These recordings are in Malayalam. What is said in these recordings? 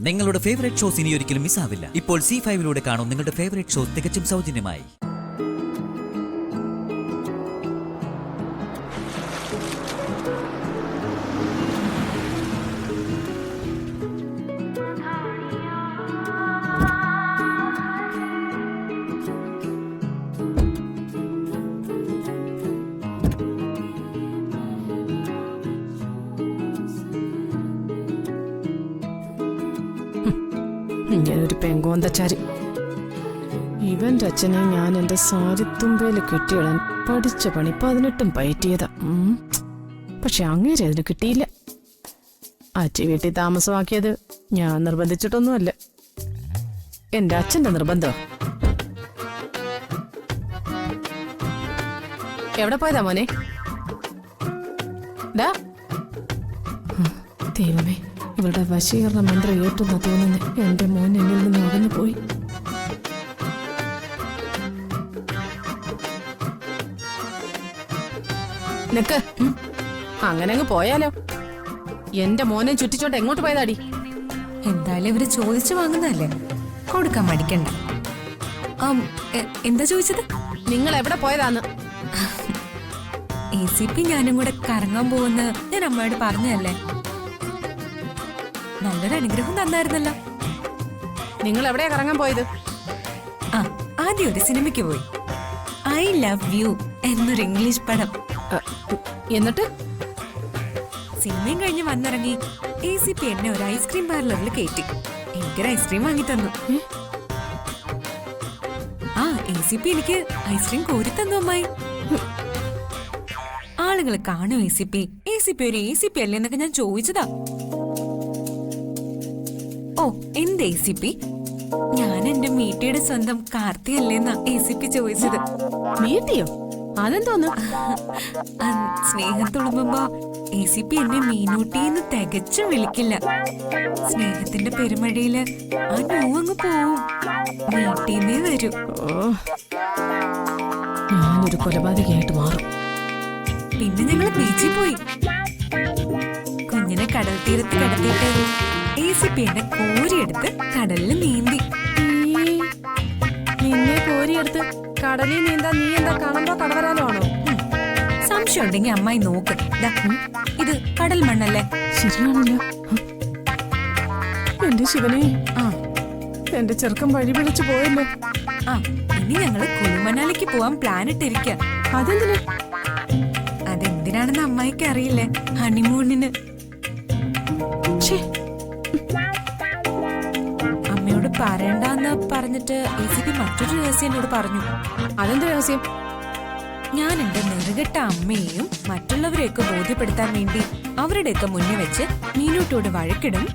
നിങ്ങളുടെ ഫേവറേറ്റ് ഷോസ് ഇനി ഒരിക്കലും മിസ്സാവില്ല. ഇപ്പോൾ C5 കാണും നിങ്ങളുടെ ഫേവറേറ്റ് ഷോസ് തികച്ചും സൗജന്യമായി. ഞാനൊരു പെങ്കോന്തച്ചാരി. ഇവന്റെ അച്ഛനെ ഞാൻ എന്റെ സാരിത്തുമ്പയിൽ കെട്ടിയിടാൻ പഠിച്ച പണി 18 പയറ്റിയതാ. പക്ഷെ അങ്ങേരെ അതിന് കിട്ടിയില്ല. അച്ഛ വീട്ടിൽ താമസമാക്കിയത് ഞാൻ നിർബന്ധിച്ചിട്ടൊന്നുമല്ല, എന്റെ അച്ഛന്റെ നിർബന്ധം. എവിടെ പോയതാ മോനെ? ദൈവമേ, ഇവരുടെ വശീകരണ മന്ത്രം ഏറ്റുന്ന തോന്നുന്നു. എന്റെ മോൻ എന്നിൽ നിന്ന് അകന്നു പോയി. നിക്ക്, അങ്ങനെ അങ്ങ് പോയാലോ? എന്റെ മോനെ ചുറ്റിച്ചോണ്ട് എങ്ങോട്ട് പോയതാടി? എന്തായാലും ഇവര് ചോദിച്ചു വാങ്ങുന്നതല്ലേ, കൊടുക്കാൻ മടിക്കണ്ട. എന്താ ചോദിച്ചത്? നിങ്ങൾ എവിടെ പോയതാന്ന്? ACP ഞാനും കൂടെ കറങ്ങാൻ പോകുന്ന ഞാൻ അമ്മയോട് പറഞ്ഞതല്ലേ. നല്ലൊരു അനുഗ്രഹം തന്നായിരുന്നല്ലോ. നിങ്ങൾ എവിടെയാ കറങ്ങാൻ പോയത്? ആദ്യം ഒരു സിനിമയ്ക്ക് പോയി. ഐ ലവ് യു എന്നൊരു ഇംഗ്ലീഷ് പടം. എന്നിട്ട് സിനിമയും കഴിഞ്ഞ് വന്നിറങ്ങി ACP എന്നെ ഒരു ഐസ്ക്രീം പാർലറിൽ കയറ്റി എനിക്കൊരു ഐസ്ക്രീം വാങ്ങി തന്നു. ACP എനിക്ക് ഐസ്ക്രീം കോരി തന്നു അമ്മായി. ആളുകൾ കാണും ACP ഒരു ACP അല്ലേ എന്നൊക്കെ ഞാൻ ചോദിച്ചതാ. ഓ, എന്ത് ACP? ഞാൻ എന്റെ മീട്ടിയുടെ സ്വന്തം കാർത്തി അല്ലേന്നാ ACP ചോദിച്ചത്. മീട്ടിയോ? അതെന്തോന്നു? സ്നേഹം തുളുമ്പുമ്പോ ACP എന്നെ മീനൂട്ടിന്ന് തികച്ചും വിളിക്കില്ല. സ്നേഹത്തിന്റെ പെരുമഴയില് ആ നോവങ്ങ് പോവും, മീട്ടിന്നേ വരും. ഞാനൊരു കൊലപാതകയായിട്ട് മാറും. പിന്നെ ഞങ്ങൾ ബീച്ചിൽ പോയി. കുഞ്ഞിനെ കടൽ തീരത്ത് കിടത്തിയിട്ട് ACP എന്നെ കോരിയെടുത്ത് കടലിൽ നീന്തി. നിന്നെ കോരിയെടുത്ത് കടലിൽ നീന്താ? നീ എന്താ കാണുമ്പോ കടവരാലോ ആണോ? സംശയം ഉണ്ടെങ്കിൽ അമ്മായി നോക്ക്. ഇത് കടൽ മണ്ണല്ലേ? ശരിയാണല്ലോ. എന്റെ ശിവനെ, എന്റെ ചെറുക്കം വഴി പിടിച്ചു പോയല്ലോ. ഇനി ഞങ്ങള് കുളുമണാലിക്ക് പോവാൻ പ്ലാൻ ഇട്ടിരിക്ക. അതെന്തിനാ? അതെന്തിനാണെന്ന് അമ്മായിക്ക് അറിയില്ലേ? ഹണിമൂണിന്. അമ്മയോട് പറയണ്ടെന്ന് പറഞ്ഞിട്ട് ACP മറ്റൊരു രഹസ്യം എന്നോട് പറഞ്ഞു. അതെന്ത് രഹസ്യം? ഞാൻ എന്റെ നെറുകെട്ട അമ്മയെയും മറ്റുള്ളവരെയൊക്കെ ബോധ്യപ്പെടുത്താൻ വേണ്ടി അവരുടെയൊക്കെ മുന്നിൽ വെച്ച് മീനൂട്ടോട് വഴക്കിടും.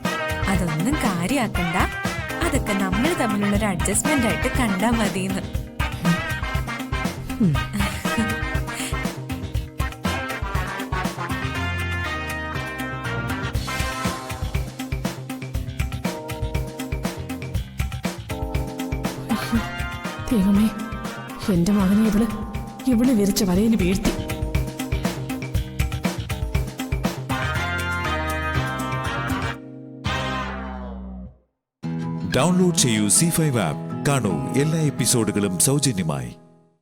അതൊന്നും കാര്യാക്കണ്ട, അതൊക്കെ നമ്മൾ തമ്മിലുള്ളൊരു അഡ്ജസ്റ്റ്മെന്റ് ആയിട്ട് കണ്ടാ മതിയെന്ന്. ദൈവമേ, എന്റെ മകനെ ഇവള് വിരിച്ച വലയിൽ വീഴ്ത്തി. ഡൗൺലോഡ് ചെയ്യൂ C5 ആപ്പ്. കാണൂ എല്ലാ എപ്പിസോഡുകളും സൗജന്യമായി.